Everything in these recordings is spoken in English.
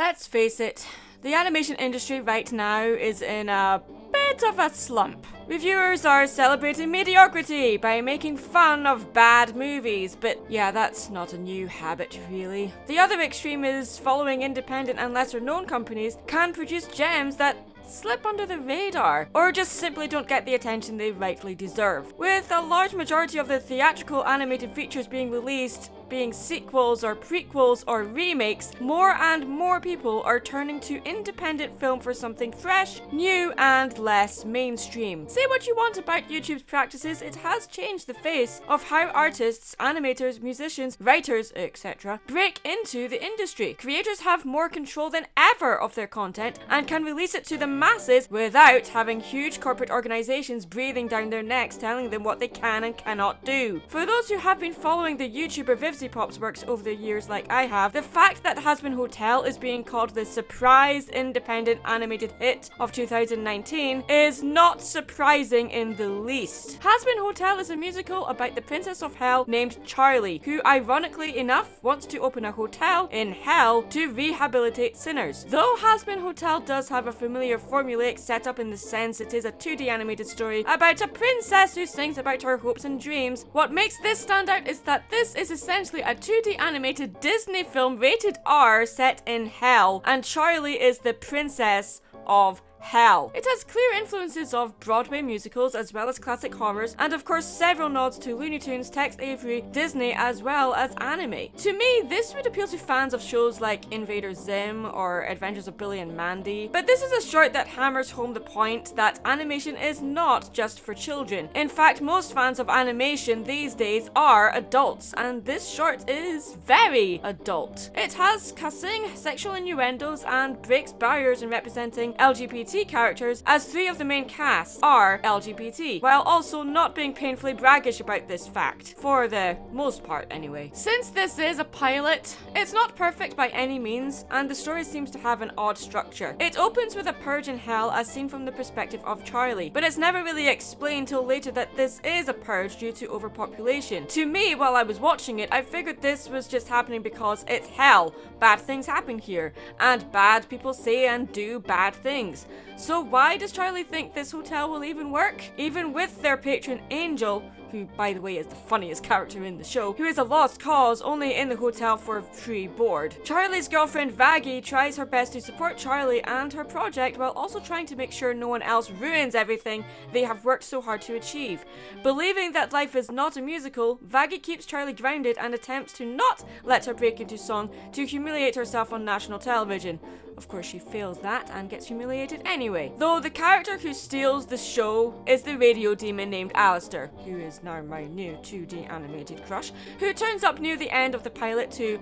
Let's face it, the animation industry right now is in a bit of a slump. Reviewers are celebrating mediocrity by making fun of bad movies, but yeah, that's not a new habit really. The other extreme is following independent and lesser known companies can produce gems that slip under the radar, or just simply don't get the attention they rightly deserve. With a large majority of the theatrical animated features being released being sequels or prequels or remakes, more and more people are turning to independent film for something fresh, new, and less mainstream. Say what you want about YouTube's practices, it has changed the face of how artists, animators, musicians, writers, etc. break into the industry. Creators have more control than ever of their content and can release it to the masses without having huge corporate organizations breathing down their necks telling them what they can and cannot do. For those who have been following the YouTuber Vivziepop's works over the years like I have, the fact that Hazbin Hotel is being called the surprise independent animated hit of 2019 is not surprising in the least. Hazbin Hotel is a musical about the princess of hell named Charlie, who ironically enough wants to open a hotel in hell to rehabilitate sinners. Though Hazbin Hotel does have a familiar formulaic setup in the sense it is a 2D animated story about a princess who sings about her hopes and dreams, what makes this stand out is that this is essentially a 2D animated Disney film rated R set in hell, and Charlie is the princess of hell. It has clear influences of Broadway musicals as well as classic horrors, and of course several nods to Looney Tunes, Tex Avery, Disney as well as anime. To me, this would appeal to fans of shows like Invader Zim or Adventures of Billy and Mandy, but this is a short that hammers home the point that animation is not just for children. In fact, most fans of animation these days are adults, and this short is very adult. It has cussing, sexual innuendos, and breaks barriers in representing LGBT characters, as 3 of the main cast are LGBT, while also not being painfully braggish about this fact, for the most part anyway. Since this is a pilot, it's not perfect by any means, and the story seems to have an odd structure. It opens with a purge in hell as seen from the perspective of Charlie, but it's never really explained till later that this is a purge due to overpopulation. To me, while I was watching it, I figured this was just happening because it's hell. Bad things happen here, and bad people say and do bad things. So why does Charlie think this hotel will even work? Even with their patron Angel, who by the way is the funniest character in the show, who is a lost cause only in the hotel for free board. Charlie's girlfriend Vaggie tries her best to support Charlie and her project while also trying to make sure no one else ruins everything they have worked so hard to achieve. Believing that life is not a musical, Vaggie keeps Charlie grounded and attempts to not let her break into song to humiliate herself on national television. Of course she fails that and gets humiliated anyway. Though the character who steals the show is the radio demon named Alistair, who is now my new 2D animated crush, who turns up near the end of the pilot to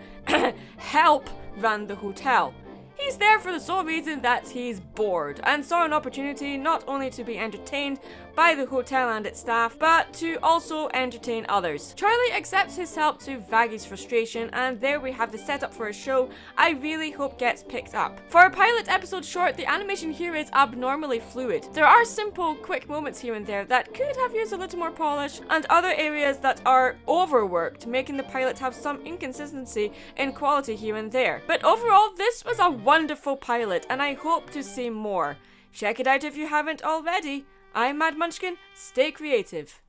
help run the hotel. He's there for the sole reason that he's bored, and saw an opportunity not only to be entertained by the hotel and its staff, but to also entertain others. Charlie accepts his help to Vaggie's frustration, and there we have the setup for a show I really hope gets picked up. For a pilot episode short, the animation here is abnormally fluid. There are simple, quick moments here and there that could have used a little more polish, and other areas that are overworked, making the pilot have some inconsistency in quality here and there. But overall, this was a wonderful pilot, and I hope to see more. Check it out if you haven't already. I'm Mad Munchkin, stay creative.